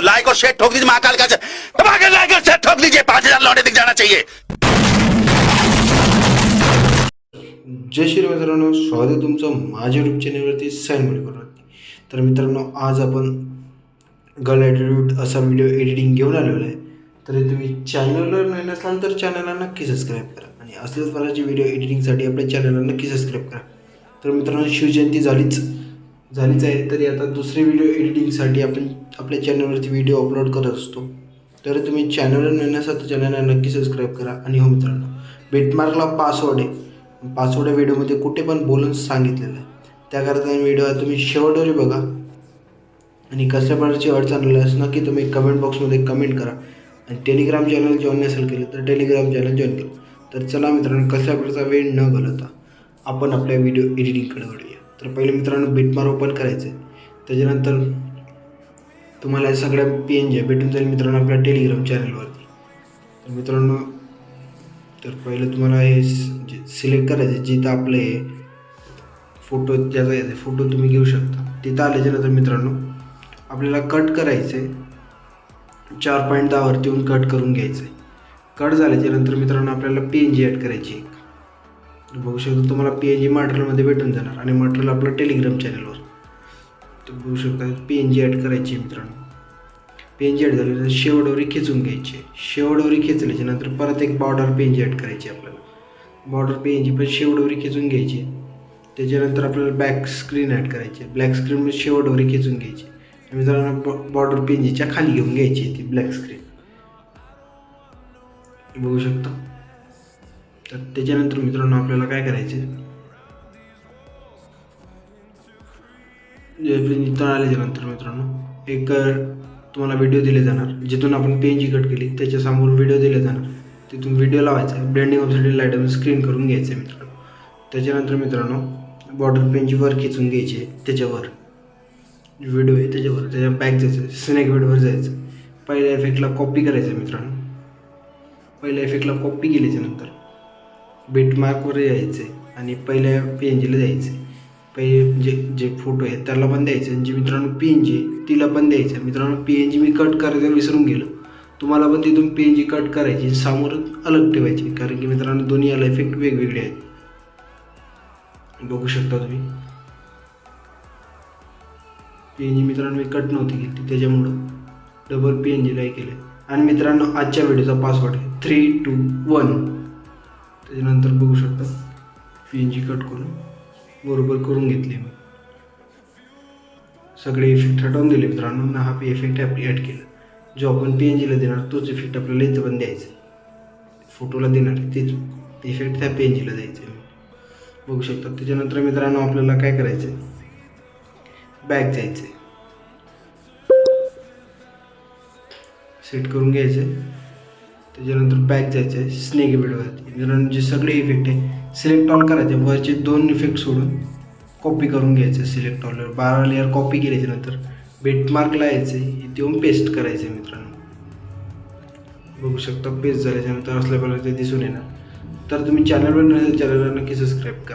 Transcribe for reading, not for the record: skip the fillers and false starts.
Like और share ठोक दीजिए, महाकाल का दबाकर लाइक और शेयर ठोक दीजिए, 5000 लौटे दिख जाना चाहिए। जय श्री मित्रांनो, स्वागत आहे तुमचं माझ्या यूट्यूब चॅनलवरती साइन मेडिकलवरती। तर मित्रांनो, आज आपण गर्ल ॲटिट्यूड असा व्हिडिओ एडिटिंग घेऊन आलेलो आहे। तर तुम्ही चॅनलवर नाही नसाल तर चॅनलला नक्की सबस्क्राईब करा आणि असलेच प्रकारचे व्हिडिओ एडिटिंगसाठी आपल्या चॅनलला नक्की सबस्क्राईब करा। तर मित्रांनो, शिवजयंती झालीच आहे, तरी आता दुसरे व्हिडिओ एडिटिंगसाठी आपण आपल्या चॅनलवरती व्हिडिओ अपलोड करत असतो। तर तुम्ही चॅनलवर नाही नसाल तर चॅनलला नक्की सबस्क्राईब करा। आणि हो मित्रांनो, बेटमार्कला पासवर्ड आहे, पासवर्ड व्हिडिओमध्ये कुठे पण बोलून सांगितलेलं आहे, त्याकरता व्हिडिओ तुम्ही शेवटवरी बघा आणि कसल्या प्रकारची अडचण आल्यास नक्की तुम्ही कमेंट बॉक्समध्ये कमेंट करा। आणि टेलिग्राम चॅनल जॉईन नसेल केलं तर टेलिग्राम चॅनल जॉईन करा। तर चला मित्रांनो, कसल्या प्रकारचा वेळ न घालवता आपण आपल्या व्हिडिओ एडिटिंगकडे वळूया। तर पहिले मित्रांनो, बेटमार्क ओपन करायचं आहे, त्याच्यानंतर तुम्हाला सगळ्या PNG भेटून जाईल मित्रांनो आपल्या टेलिग्राम चॅनलवरती। तर मित्रांनो, तर पहिलं तुम्हाला हे सिलेक्ट करायचं, जिथं आपले फोटो ज्याचा येते फोटो तुम्ही घेऊ शकता, तिथं आल्याच्यानंतर मित्रांनो आपल्याला कट करायचं आहे, 4.10 वरती येऊन कट करून घ्यायचं आहे। कट झाल्याच्यानंतर मित्रांनो आपल्याला PNG ॲड करायची आहे। बघू शकता तुम्हाला PNG मटेरियलमध्ये भेटून जाणार आणि मटेरियल आपलं टेलिग्राम चॅनलवर। तर बघू शकता PNG ॲड करायची आहे मित्रांनो। PNG ॲड झाली तर शेवटवरी खिचून घ्यायची आहे। शेवटवरी खिचल्याच्या नंतर परत एक बॉर्डर PNG ॲड करायची आपल्याला। बॉर्डर PNG पण शेवटवरी खिचून घ्यायची। त्याच्यानंतर आपल्याला बॅक स्क्रीन ॲड करायची। ब्लॅक स्क्रीन शेवटवरी खिचून घ्यायची। मित्रांनो, बॉर्डर PNGच्या खाली घेऊन घ्यायची ती ब्लॅक स्क्रीन, बघू शकता। तर त्याच्यानंतर मित्रांनो आपल्याला काय करायचे, इथं आल्याच्यानंतर मित्रांनो एक तुम्हाला व्हिडिओ दिले जाणार, जिथून आपण PNG कट केली त्याच्यासमोर व्हिडिओ दिले जाणार, तिथून व्हिडिओ लावायचा आहे। ब्लेंडिंग ऑप्शन लाईट स्क्रीन करून घ्यायचं आहे मित्रांनो। त्याच्यानंतर मित्रांनो बॉर्डर PNG वर खिचून घ्यायची आहे, त्याच्यावर व्हिडिओ आहे त्याच्यावर, त्याच्या बॅक जायचं, स्नॅक व्हिडिओवर जायचं, पहिल्या इफेक्टला कॉपी करायचं आहे मित्रांनो। पहिल्या इफेक्टला कॉपी केल्याच्यानंतर बेटमार्कवर यायचं आहे आणि पहिल्या PNGला जायचं आहे। पहिले जे फोटो आहे त्याला पण द्यायचं आणि जे मित्रांनो PNG आहे तिला पण द्यायचं। मित्रांनो, PNG मी कट करायचं विसरून गेलो, तुम्हाला पण तिथून PNG कट करायची, समोर अलग ठेवायची, कारण की मित्रांनो दोन्ही याला इफेक्ट वेगवेगळे आहेत, बघू शकता तुम्ही। PNG मित्रांनो मी कट नव्हती केली त्याच्यामुळं डबल PNG ला केलं। आणि मित्रांनो, आजच्या व्हिडिओचा पासवर्ड आहे 3, 2, 1। त्याच्यानंतर बघू शकता PNG कट करून बरोबर करून घेतली मी, सगळे इफेक्ट हटवून दिले मित्रांनो। ना हा इफेक्ट ॲड केला, जो आपण PNGला देणार तोच इफेक्ट आपल्याला इथं पण द्यायचा, फोटोला देणार तेच इफेक्ट त्या PNGला द्यायचं आहे, बघू शकता। त्याच्यानंतर मित्रांनो आपल्याला काय करायचं आहे, बॅक जायचं आहे, सेट करून घ्यायचं आहे। त्याच्यानंतर बॅक जायचं आहे स्नेक व्हिडिओवरती। मित्रांनो, जे सगळे इफेक्ट आहे सिलेक्ट ऑल करायचे, वरचे 2 इफेक्ट सोडून कॉपी करून घ्यायचं सिलेक्ट ऑलवर। 12 लेअर कॉपी केल्याच्यानंतर बेटमार्कला यायचं आहे, इथे येऊन पेस्ट करायचं आहे मित्रांनो, बघू शकता। पेस्ट झाल्याच्यानंतर असल्या प्रकारचे दिसून येणार। तर तुम्ही चॅनलवर नसेल चॅनलला नक्की सबस्क्राईब करा।